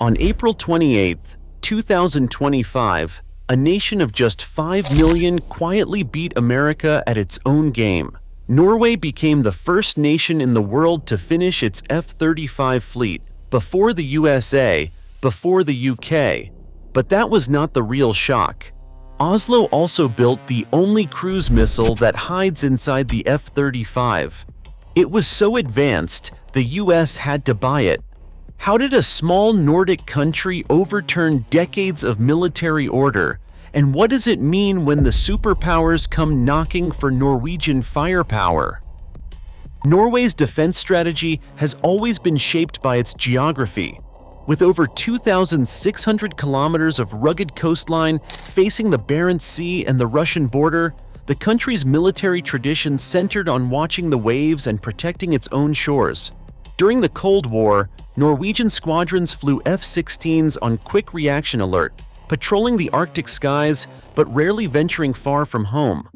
On April 28, 2025, a nation of just 5 million quietly beat America at its own game. Norway became the first nation in the world to finish its F-35 fleet, before the USA, before the UK. But that was not the real shock. Oslo also built the only cruise missile that hides inside the F-35. It was so advanced, the US had to buy it. How did a small Nordic country overturn decades of military order? And what does it mean when the superpowers come knocking for Norwegian firepower? Norway's defense strategy has always been shaped by its geography. With over 2,600 kilometers of rugged coastline facing the Barents Sea and the Russian border, the country's military tradition centered on watching the waves and protecting its own shores. During the Cold War, Norwegian squadrons flew F-16s on quick reaction alert, patrolling the Arctic skies but rarely venturing far from home.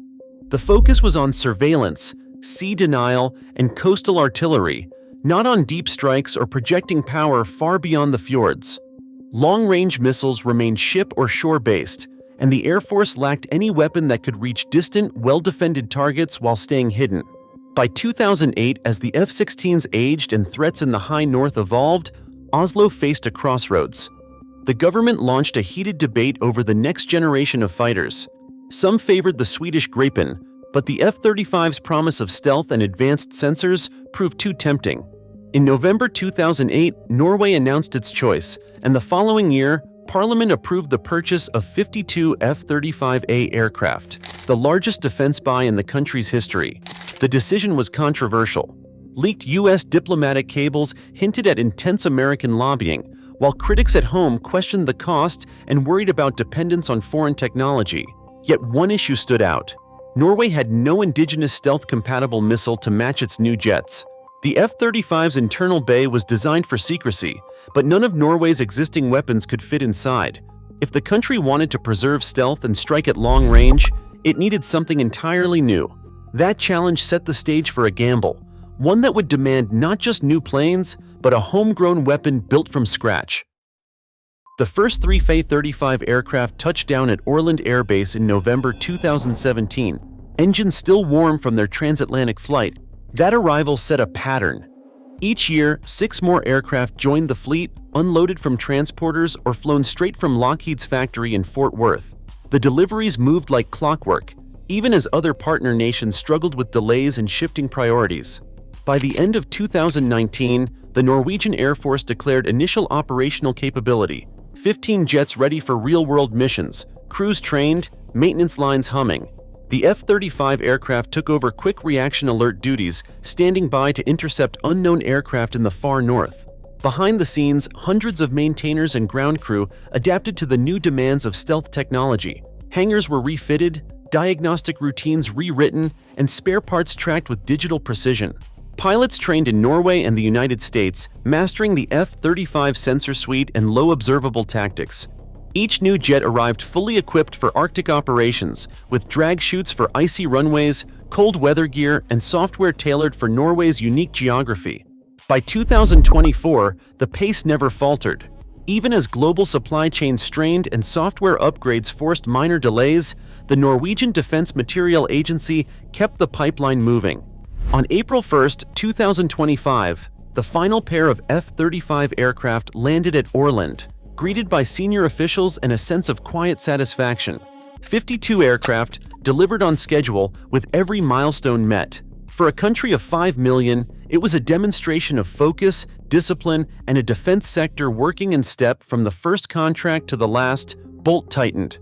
The focus was on surveillance, sea denial, and coastal artillery, not on deep strikes or projecting power far beyond the fjords. Long-range missiles remained ship or shore-based, and the Air Force lacked any weapon that could reach distant, well-defended targets while staying hidden. By 2008, as the F-16s aged and threats in the high north evolved, Oslo faced a crossroads. The government launched a heated debate over the next generation of fighters. Some favored the Swedish Gripen, but the F-35's promise of stealth and advanced sensors proved too tempting. In November 2008, Norway announced its choice, and the following year, Parliament approved the purchase of 52 F-35A aircraft, the largest defense buy in the country's history. The decision was controversial. Leaked U.S. diplomatic cables hinted at intense American lobbying, while critics at home questioned the cost and worried about dependence on foreign technology. Yet one issue stood out. Norway had no indigenous stealth-compatible missile to match its new jets. The F-35's internal bay was designed for secrecy, but none of Norway's existing weapons could fit inside. If the country wanted to preserve stealth and strike at long range, it needed something entirely new. That challenge set the stage for a gamble, one that would demand not just new planes, but a homegrown weapon built from scratch. The first three F-35 aircraft touched down at Orland Air Base in November 2017, engines still warm from their transatlantic flight. That arrival set a pattern. Each year, 6 more aircraft joined the fleet, unloaded from transporters or flown straight from Lockheed's factory in Fort Worth. The deliveries moved like clockwork, even as other partner nations struggled with delays and shifting priorities. By the end of 2019, the Norwegian Air Force declared initial operational capability, 15 jets ready for real-world missions, crews trained, maintenance lines humming. The F-35 aircraft took over quick reaction alert duties, standing by to intercept unknown aircraft in the far north. Behind the scenes, hundreds of maintainers and ground crew adapted to the new demands of stealth technology. Hangars were refitted, diagnostic routines rewritten, and spare parts tracked with digital precision. Pilots trained in Norway and the United States, mastering the F-35 sensor suite and low observable tactics. Each new jet arrived fully equipped for Arctic operations, with drag chutes for icy runways, cold weather gear, and software tailored for Norway's unique geography. By 2024, the pace never faltered. Even as global supply chains strained and software upgrades forced minor delays, the Norwegian Defense Materiel Agency kept the pipeline moving. On April 1, 2025, the final pair of F-35 aircraft landed at Orland, greeted by senior officials and a sense of quiet satisfaction. 52 aircraft delivered on schedule with every milestone met. For a country of 5 million, it was a demonstration of focus, discipline, and a defense sector working in step from the first contract to the last, bolt tightened.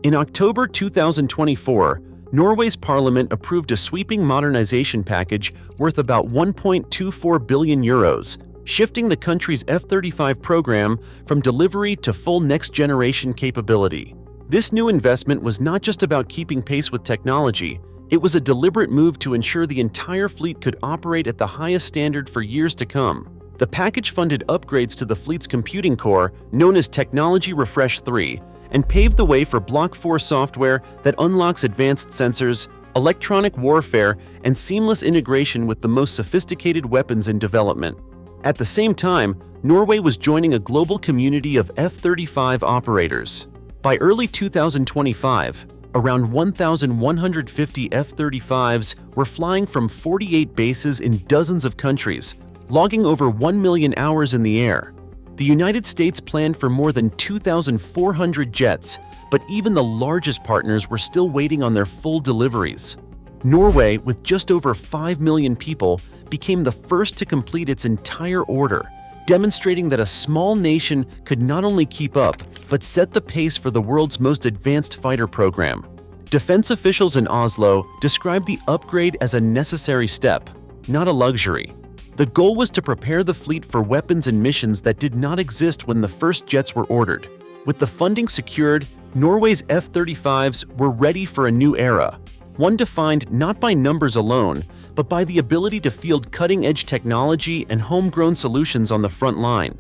In October 2024, Norway's parliament approved a sweeping modernization package worth about 1.24 billion euros, shifting the country's F-35 program from delivery to full next-generation capability. This new investment was not just about keeping pace with technology, it was a deliberate move to ensure the entire fleet could operate at the highest standard for years to come. The package funded upgrades to the fleet's computing core, known as Technology Refresh 3, and paved the way for Block 4 software that unlocks advanced sensors, electronic warfare, and seamless integration with the most sophisticated weapons in development. At the same time, Norway was joining a global community of F-35 operators. By early 2025, around 1,150 F-35s were flying from 48 bases in dozens of countries, logging over 1 million hours in the air. The United States planned for more than 2,400 jets, but even the largest partners were still waiting on their full deliveries. Norway, with just over 5 million people, became the first to complete its entire order, demonstrating that a small nation could not only keep up, but set the pace for the world's most advanced fighter program. Defense officials in Oslo described the upgrade as a necessary step, not a luxury. The goal was to prepare the fleet for weapons and missions that did not exist when the first jets were ordered. With the funding secured, Norway's F-35s were ready for a new era, one defined not by numbers alone, but by the ability to field cutting-edge technology and homegrown solutions on the front line.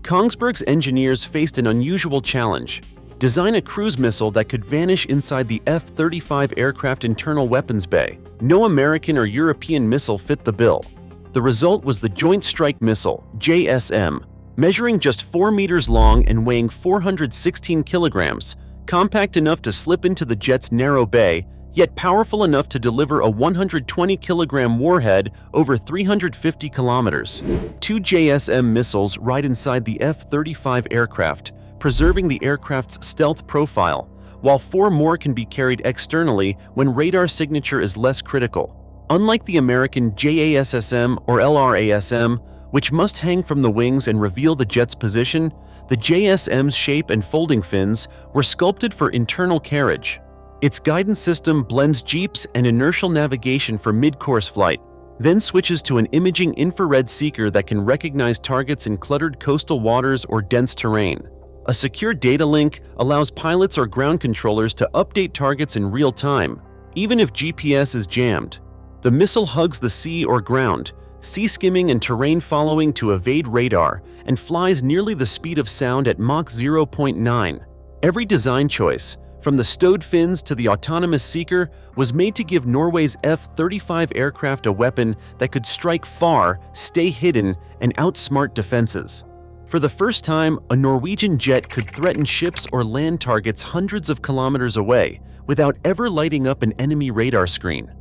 Kongsberg's engineers faced an unusual challenge: design a cruise missile that could vanish inside the F-35 aircraft internal weapons bay. No American or European missile fit the bill. The result was the Joint Strike Missile, JSM, measuring just 4 meters long and weighing 416 kilograms, compact enough to slip into the jet's narrow bay, yet powerful enough to deliver a 120-kilogram warhead over 350 kilometers. 2 JSM missiles ride inside the F-35 aircraft, preserving the aircraft's stealth profile, while 4 more can be carried externally when radar signature is less critical. Unlike the American JASSM or LRASM, which must hang from the wings and reveal the jet's position, the JSM's shape and folding fins were sculpted for internal carriage. Its guidance system blends GPS and inertial navigation for mid-course flight, then switches to an imaging infrared seeker that can recognize targets in cluttered coastal waters or dense terrain. A secure data link allows pilots or ground controllers to update targets in real time, even if GPS is jammed. The missile hugs the sea or ground, sea skimming and terrain following to evade radar, and flies nearly the speed of sound at Mach 0.9. Every design choice, from the stowed fins to the autonomous seeker, was made to give Norway's F-35 aircraft a weapon that could strike far, stay hidden, and outsmart defenses. For the first time, a Norwegian jet could threaten ships or land targets hundreds of kilometers away without ever lighting up an enemy radar screen.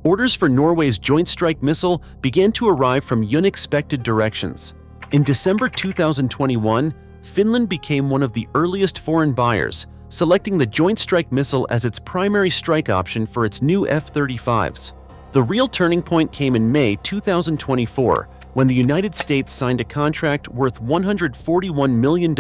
Orders for Norway's Joint Strike Missile began to arrive from unexpected directions. In December 2021, Finland became one of the earliest foreign buyers, selecting the Joint Strike Missile as its primary strike option for its new F-35s. The real turning point came in May 2024, when the United States signed a contract worth $141 million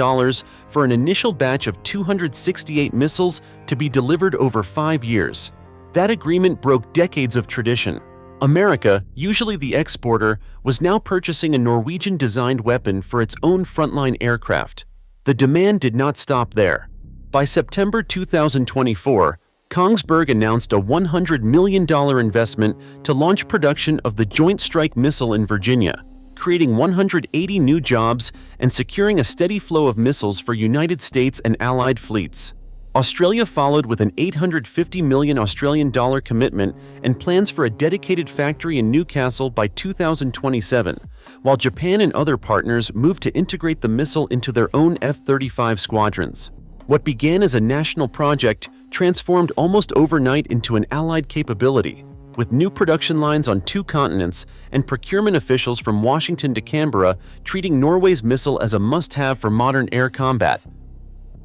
for an initial batch of 268 missiles to be delivered over 5 years. That agreement broke decades of tradition. America, usually the exporter, was now purchasing a Norwegian-designed weapon for its own frontline aircraft. The demand did not stop there. By September 2024, Kongsberg announced a $100 million investment to launch production of the Joint Strike Missile in Virginia, creating 180 new jobs and securing a steady flow of missiles for United States and allied fleets. Australia followed with an $850 million Australian dollar commitment and plans for a dedicated factory in Newcastle by 2027, while Japan and other partners moved to integrate the missile into their own F-35 squadrons. What began as a national project transformed almost overnight into an allied capability, with new production lines on 2 continents and procurement officials from Washington to Canberra treating Norway's missile as a must-have for modern air combat.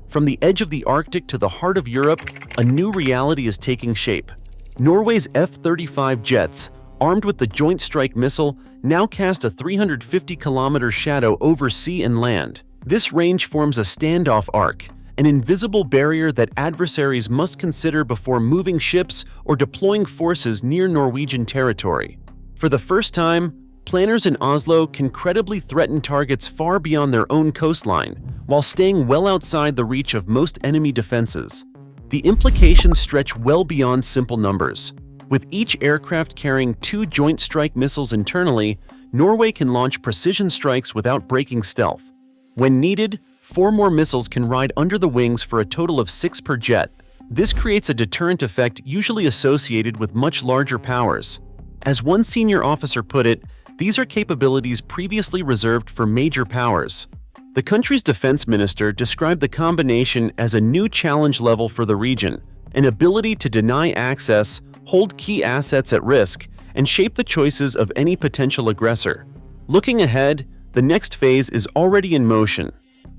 From the edge of the Arctic to the heart of Europe, a new reality is taking shape. Norway's F-35 jets, armed with the Joint Strike Missile, now cast a 350-kilometer shadow over sea and land. This range forms a standoff arc, an invisible barrier that adversaries must consider before moving ships or deploying forces near Norwegian territory. For the first time, planners in Oslo can credibly threaten targets far beyond their own coastline, while staying well outside the reach of most enemy defenses. The implications stretch well beyond simple numbers. With each aircraft carrying 2 Joint Strike Missiles internally, Norway can launch precision strikes without breaking stealth. When needed, 4 more missiles can ride under the wings for a total of 6 per jet. This creates a deterrent effect usually associated with much larger powers. As one senior officer put it, These are capabilities previously reserved for major powers. The country's defense minister described the combination as a new challenge level for the region, an ability to deny access, hold key assets at risk, and shape the choices of any potential aggressor. Looking ahead, the next phase is already in motion.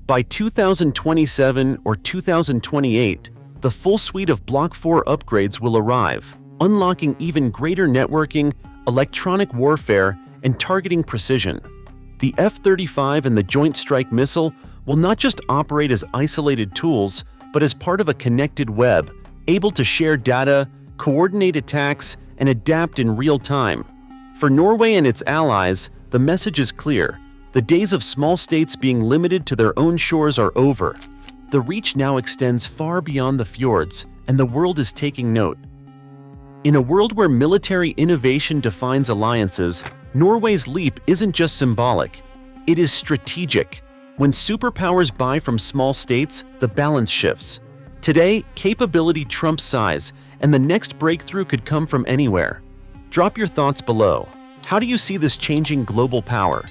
By 2027 or 2028, the full suite of Block 4 upgrades will arrive, unlocking even greater networking, electronic warfare, and targeting precision. The F-35 and the Joint Strike Missile will not just operate as isolated tools, but as part of a connected web, able to share data, coordinate attacks, and adapt in real time. For Norway and its allies, the message is clear. The days of small states being limited to their own shores are over. The reach now extends far beyond the fjords, and the world is taking note. In a world where military innovation defines alliances, Norway's leap isn't just symbolic, it is strategic. When superpowers buy from small states, the balance shifts. Today, capability trumps size, and the next breakthrough could come from anywhere. Drop your thoughts below. How do you see this changing global power?